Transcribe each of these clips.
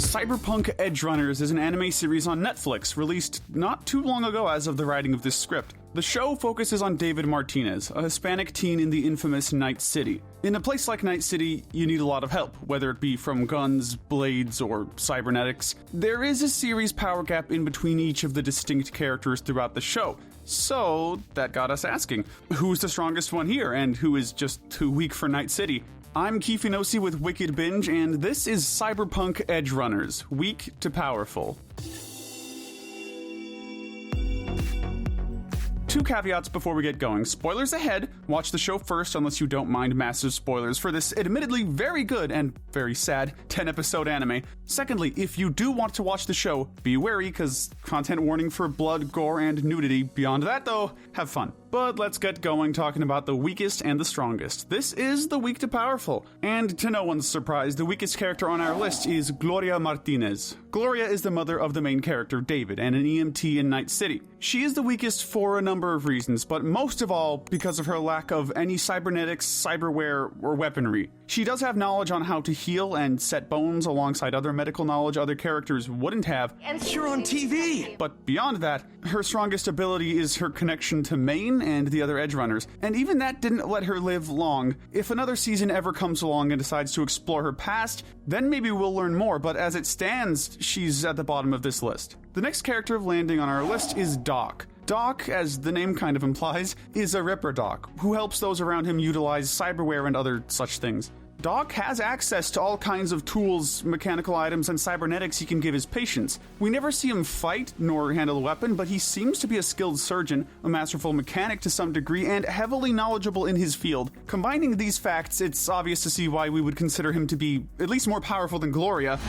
Cyberpunk Edgerunners is an anime series on Netflix, released not too long ago as of the writing of this script. The show focuses on David Martinez, a Hispanic teen in the infamous Night City. In a place like Night City, you need a lot of help, whether it be from guns, blades, or cybernetics. There is a series power gap in between each of the distinct characters throughout the show. So, that got us asking, who's the strongest one here, and who is just too weak for Night City? I'm Kifinosi with Wicked Binge, and this is Cyberpunk Edgerunners, Weak to Powerful. Two caveats before we get going. Spoilers ahead. Watch the show first unless you don't mind massive spoilers for this admittedly very good and very sad 10-episode anime. Secondly, if you do want to watch the show, be wary because content warning for blood, gore, and nudity. Beyond that though, have fun. But let's get going talking about the weakest and the strongest. This is the Weak to Powerful. And to no one's surprise, the weakest character on our list is Gloria Martinez. Gloria is the mother of the main character, David, and an EMT in Night City. She is the weakest for a number of reasons, but most of all because of her lack of any cybernetics, cyberware, or weaponry. She does have knowledge on how to heal and set bones alongside other medical knowledge other characters wouldn't have. And you're on TV! But beyond that, her strongest ability is her connection to Maine and the other Edgerunners, and even that didn't let her live long. If another season ever comes along and decides to explore her past, then maybe we'll learn more, but as it stands, she's at the bottom of this list. The next character landing on our list is Doc. Doc, as the name kind of implies, is a Ripper Doc, who helps those around him utilize cyberware and other such things. Doc has access to all kinds of tools, mechanical items, and cybernetics he can give his patients. We never see him fight, nor handle a weapon, but he seems to be a skilled surgeon, a masterful mechanic to some degree, and heavily knowledgeable in his field. Combining these facts, it's obvious to see why we would consider him to be at least more powerful than Gloria.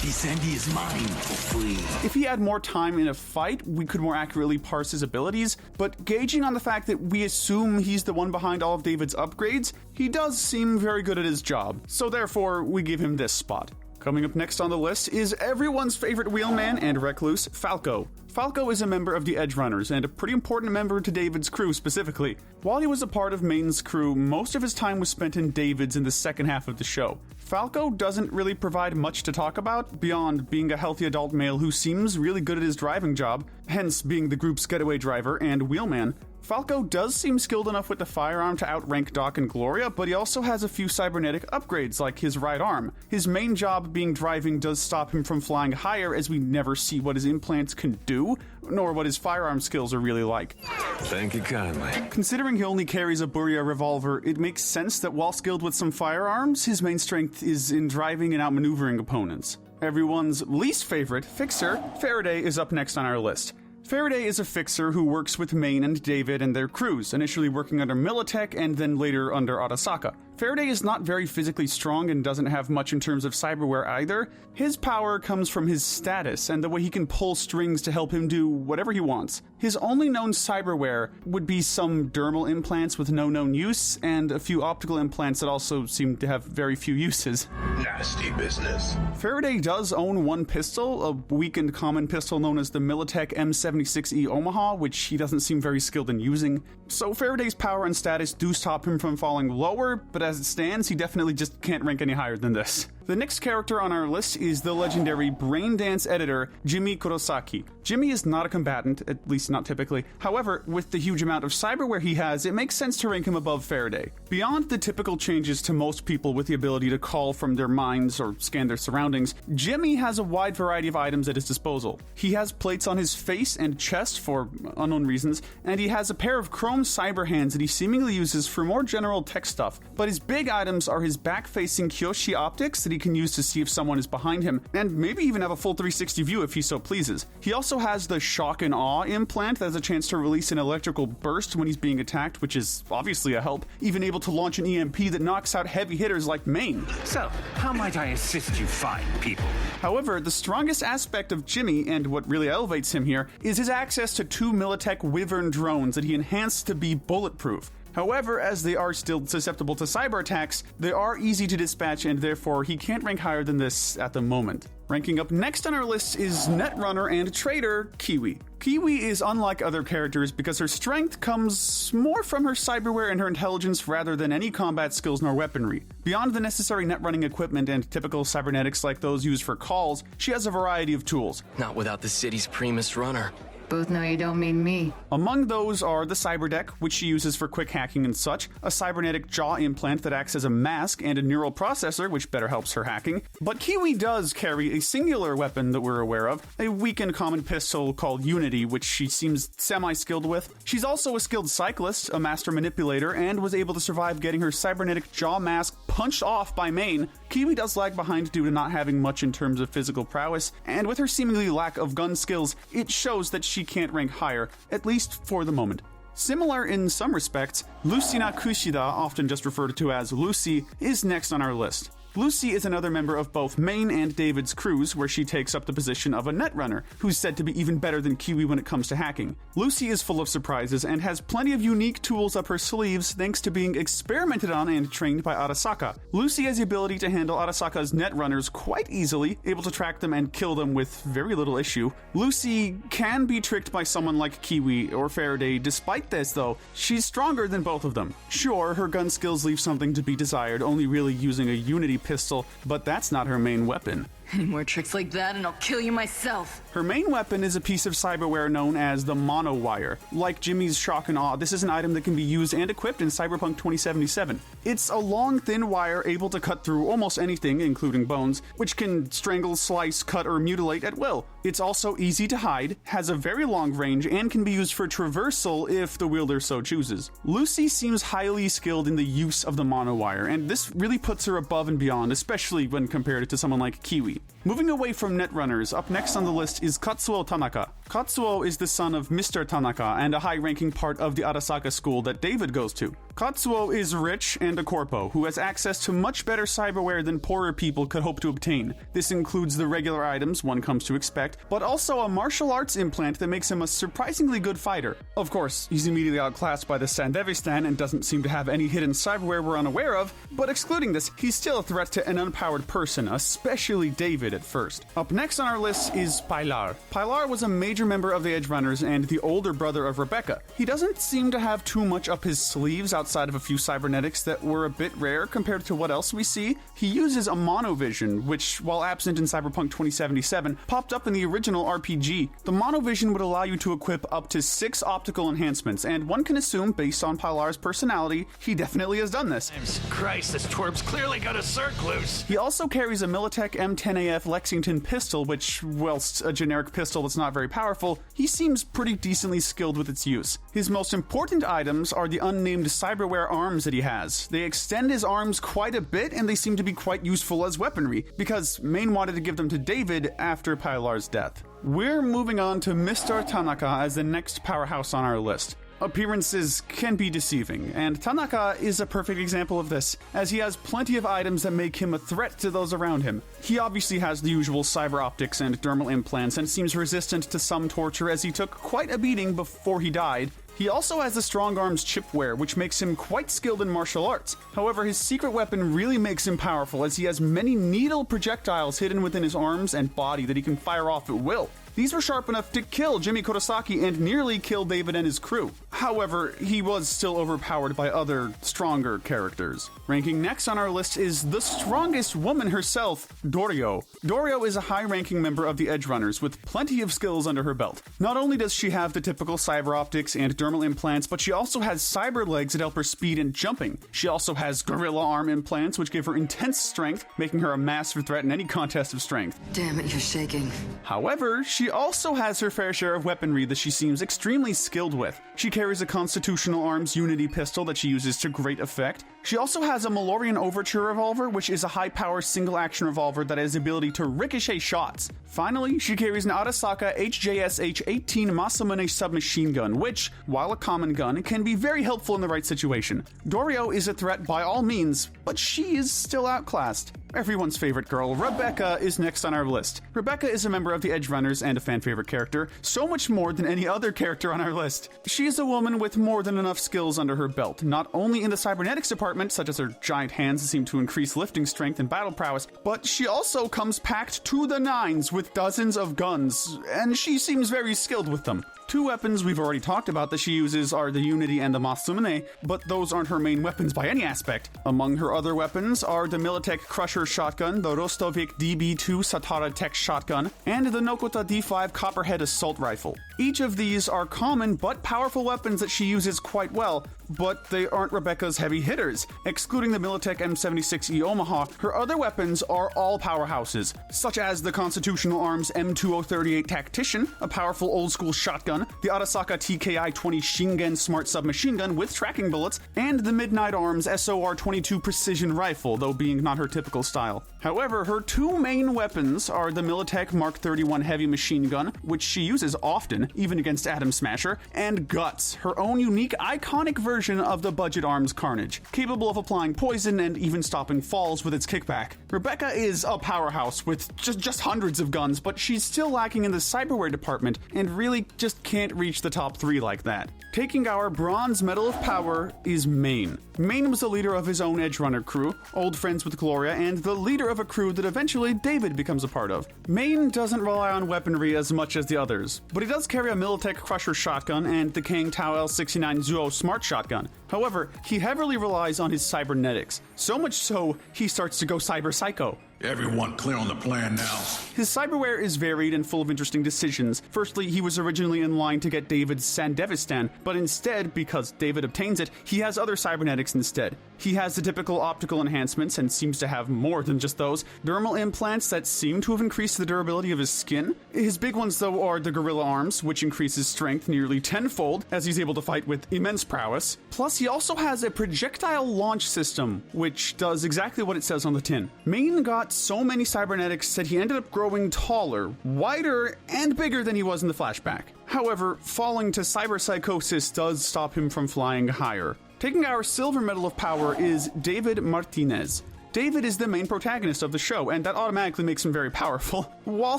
Visendi is mine for free. If he had more time in a fight, we could more accurately parse his abilities, but gauging on the fact that we assume he's the one behind all of David's upgrades, he does seem very good at his job, so therefore we give him this spot. Coming up next on the list is everyone's favorite wheelman and recluse, Falco. Falco is a member of the Edgerunners, and a pretty important member to David's crew specifically. While he was a part of Maine's crew, most of his time was spent in David's in the second half of the show. Falco doesn't really provide much to talk about, beyond being a healthy adult male who seems really good at his driving job, hence being the group's getaway driver and wheelman. Falco does seem skilled enough with the firearm to outrank Doc and Gloria, but he also has a few cybernetic upgrades, like his right arm. His main job being driving does stop him from flying higher, as we never see what his implants can do, nor what his firearm skills are really like. Thank you kindly. Considering he only carries a Buria revolver, it makes sense that while skilled with some firearms, his main strength is in driving and outmaneuvering opponents. Everyone's least favorite, Fixer, Faraday, is up next on our list. Faraday is a fixer who works with Maine and David and their crews, initially working under Militech and then later under Arasaka. Faraday is not very physically strong and doesn't have much in terms of cyberware either. His power comes from his status and the way he can pull strings to help him do whatever he wants. His only known cyberware would be some dermal implants with no known use, and a few optical implants that also seem to have very few uses. Nasty business. Faraday does own one pistol, a weakened common pistol known as the Militech M76E Omaha, which he doesn't seem very skilled in using. So Faraday's power and status do stop him from falling lower, but as it stands, he definitely just can't rank any higher than this. The next character on our list is the legendary Braindance editor, Jimmy Kurosaki. Jimmy is not a combatant, at least not typically. However, with the huge amount of cyberware he has, it makes sense to rank him above Faraday. Beyond the typical changes to most people with the ability to call from their minds or scan their surroundings, Jimmy has a wide variety of items at his disposal. He has plates on his face and chest for unknown reasons, and he has a pair of chrome cyber hands that he seemingly uses for more general tech stuff. But his big items are his back-facing Kyoshi optics that he can use to see if someone is behind him, and maybe even have a full 360 view if he so pleases. He also has the Shock and Awe implant that has a chance to release an electrical burst when he's being attacked, which is obviously a help, even able to launch an EMP that knocks out heavy hitters like Maine. So, how might I assist you fine people? However, the strongest aspect of Jimmy, and what really elevates him here, is his access to two Militech Wyvern drones that he enhanced to be bulletproof. However, as they are still susceptible to cyber attacks, they are easy to dispatch and therefore he can't rank higher than this at the moment. Ranking up next on our list is Netrunner and trader Kiwi. Kiwi is unlike other characters because her strength comes more from her cyberware and her intelligence rather than any combat skills nor weaponry. Beyond the necessary netrunning equipment and typical cybernetics like those used for calls, she has a variety of tools. Not without the city's primus runner. Both know you don't mean me. Among those are the Cyberdeck, which she uses for quick hacking and such, a cybernetic jaw implant that acts as a mask, and a neural processor, which better helps her hacking. But Kiwi does carry a singular weapon that we're aware of, a weakened common pistol called Unity, which she seems semi-skilled with. She's also a skilled cyclist, a master manipulator, and was able to survive getting her cybernetic jaw mask punched off by Main. Kiwi does lag behind due to not having much in terms of physical prowess, and with her seemingly lack of gun skills, it shows that she can't rank higher, at least for the moment. Similar in some respects, Lucina Kushida, often just referred to as Lucy, is next on our list. Lucy is another member of both Main and David's crews, where she takes up the position of a netrunner, who's said to be even better than Kiwi when it comes to hacking. Lucy is full of surprises and has plenty of unique tools up her sleeves thanks to being experimented on and trained by Arasaka. Lucy has the ability to handle Arasaka's netrunners quite easily, able to track them and kill them with very little issue. Lucy can be tricked by someone like Kiwi or Faraday. Despite this, though, she's stronger than both of them. Sure, her gun skills leave something to be desired, only really using a Unity pistol, but that's not her main weapon. Any more tricks like that and I'll kill you myself. Her main weapon is a piece of cyberware known as the Monowire. Like Jimmy's Shock and Awe, this is an item that can be used and equipped in Cyberpunk 2077. It's a long, thin wire able to cut through almost anything, including bones, which can strangle, slice, cut, or mutilate at will. It's also easy to hide, has a very long range, and can be used for traversal if the wielder so chooses. Lucy seems highly skilled in the use of the Monowire, and this really puts her above and beyond, especially when compared to someone like Kiwi. Moving away from netrunners, up next on the list is Katsuo Tanaka. Katsuo is the son of Mr. Tanaka and a high-ranking part of the Arasaka school that David goes to. Katsuo is rich and a corpo, who has access to much better cyberware than poorer people could hope to obtain. This includes the regular items one comes to expect, but also a martial arts implant that makes him a surprisingly good fighter. Of course, he's immediately outclassed by the Sandevistan and doesn't seem to have any hidden cyberware we're unaware of, but excluding this, he's still a threat to an unpowered person, especially David at first. Up next on our list is Pilar. Pilar was a major member of the Edgerunners and the older brother of Rebecca. He doesn't seem to have too much up his sleeves outside of a few cybernetics that were a bit rare compared to what else we see. He uses a monovision, which, while absent in Cyberpunk 2077, popped up in the original RPG. The monovision would allow you to equip up to 6 optical enhancements, and one can assume, based on Pilar's personality, he definitely has done this. Christ, this twerp's clearly got a circ loose. He also carries a Militech M10AF Lexington pistol, which, whilst a generic pistol that's not very powerful, he seems pretty decently skilled with its use. His most important items are the unnamed cyberware arms that he has. They extend his arms quite a bit, and they seem to be quite useful as weaponry, because Main wanted to give them to David after Pilar's death. We're moving on to Mr. Tanaka as the next powerhouse on our list. Appearances can be deceiving, and Tanaka is a perfect example of this, as he has plenty of items that make him a threat to those around him. He obviously has the usual cyber optics and dermal implants and seems resistant to some torture, as he took quite a beating before he died. He also has the Strong Arms chipware, which makes him quite skilled in martial arts. However, his secret weapon really makes him powerful, as he has many needle projectiles hidden within his arms and body that he can fire off at will. These were sharp enough to kill Jimmy Kurosaki and nearly kill David and his crew. However, he was still overpowered by other, stronger characters. Ranking next on our list is the strongest woman herself, Dorio. Dorio is a high-ranking member of the Edgerunners with plenty of skills under her belt. Not only does she have the typical cyber optics and dermal implants, but she also has cyber legs that help her speed and jumping. She also has gorilla arm implants, which give her intense strength, making her a massive threat in any contest of strength. Damn it, you're shaking. However, she also has her fair share of weaponry that she seems extremely skilled with. She carries a Constitutional Arms Unity pistol that she uses to great effect. She also has a Malorian Overture revolver, which is a high-power single-action revolver that has the ability to ricochet shots. Finally, she carries an Arasaka HJSH-18 Masamune submachine gun, which, while a common gun, can be very helpful in the right situation. Dorio is a threat by all means, but she is still outclassed. Everyone's favorite girl, Rebecca, is next on our list. Rebecca is a member of the Edge Runners and a fan-favorite character, so much more than any other character on our list. She is a woman with more than enough skills under her belt, not only in the cybernetics department, such as her giant hands that seem to increase lifting strength and battle prowess, but she also comes packed to the nines with dozens of guns, and she seems very skilled with them. Two weapons we've already talked about that she uses are the Unity and the Masamune, but those aren't her main weapons by any aspect. Among her other weapons are the Militech Crusher shotgun, the Rostovik DB2 Satara Tech shotgun, and the Nokota D5 Copperhead assault rifle. Each of these are common but powerful weapons that she uses quite well, but they aren't Rebecca's heavy hitters. Excluding the Militech M76E Omaha, her other weapons are all powerhouses, such as the Constitutional Arms M2038 Tactician, a powerful old-school shotgun, the Arasaka TKI-20 Shingen Smart Submachine Gun with tracking bullets, and the Midnight Arms SOR-22 Precision Rifle, though being not her typical style. However, her two main weapons are the Militech Mark 31 Heavy Machine Gun, which she uses often, even against Atom Smasher, and Guts, her own unique, iconic version of the Budget Arms Carnage, capable of applying poison and even stopping falls with its kickback. Rebecca is a powerhouse with just hundreds of guns, but she's still lacking in the cyberware department and really just can't reach the top 3 like that. Taking our Bronze Medal of Power is Main. Main was the leader of his own Edge Runner crew, old friends with Gloria, and the leader of a crew that eventually David becomes a part of. Main doesn't rely on weaponry as much as the others, but he does carry a Militech Crusher shotgun and the Kang Tao L69 Zuo Smart Shotgun. However, he heavily relies on his cybernetics, so much so he starts to go cyber psycho. Everyone clear on the plan now. His cyberware is varied and full of interesting decisions. Firstly, he was originally in line to get David's Sandevistan, but instead, because David obtains it, he has other cybernetics instead. He has the typical optical enhancements and seems to have more than just those. Dermal implants that seem to have increased the durability of his skin. His big ones, though, are the Gorilla Arms, which increases strength nearly tenfold, as he's able to fight with immense prowess. Plus, he also has a projectile launch system, which does exactly what it says on the tin. Main got so many cybernetics that he ended up growing taller, wider, and bigger than he was in the flashback. However, falling to cyberpsychosis does stop him from flying higher. Taking our Silver Medal of Power is David Martinez. David is the main protagonist of the show, and that automatically makes him very powerful. While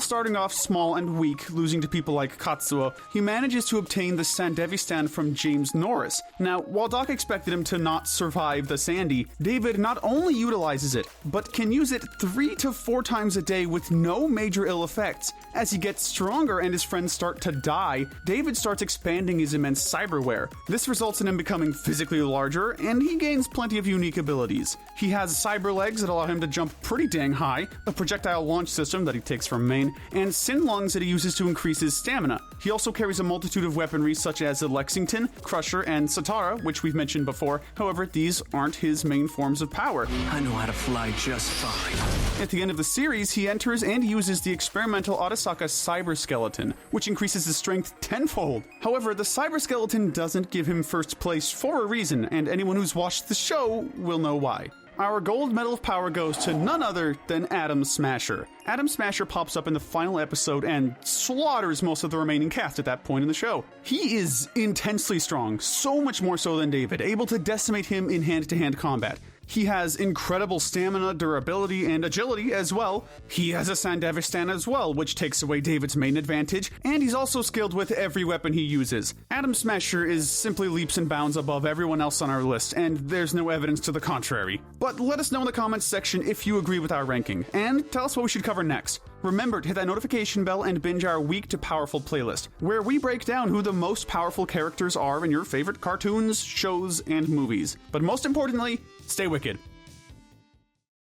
starting off small and weak, losing to people like Katsuo, he manages to obtain the Sandevistan from James Norris. Now, while Doc expected him to not survive the Sandy, David not only utilizes it, but can use it 3 to 4 times a day with no major ill effects. As he gets stronger and his friends start to die, David starts expanding his immense cyberware. This results in him becoming physically larger, and he gains plenty of unique abilities. He has cyber legs that allow him to jump pretty dang high, a projectile launch system that he takes from Main, and Sin Lungs that he uses to increase his stamina. He also carries a multitude of weaponry such as the Lexington, Crusher, and Satara, which we've mentioned before. However, these aren't his main forms of power. I know how to fly just fine. At the end of the series, he enters and uses the experimental Arasaka Cyber Skeleton, which increases his strength tenfold. However, the Cyber Skeleton doesn't give him first place for a reason, and anyone who's watched the show will know why. Our Gold Medal of Power goes to none other than Atom Smasher. Atom Smasher pops up in the final episode and slaughters most of the remaining cast at that point in the show. He is intensely strong, so much more so than David, able to decimate him in hand-to-hand combat. He has incredible stamina, durability, and agility as well. He has a Sandevistan as well, which takes away David's main advantage, and he's also skilled with every weapon he uses. Atom Smasher is simply leaps and bounds above everyone else on our list, and there's no evidence to the contrary. But let us know in the comments section if you agree with our ranking, and tell us what we should cover next. Remember to hit that notification bell and binge our Weak to Powerful playlist, where we break down who the most powerful characters are in your favorite cartoons, shows, and movies. But most importantly, stay wicked.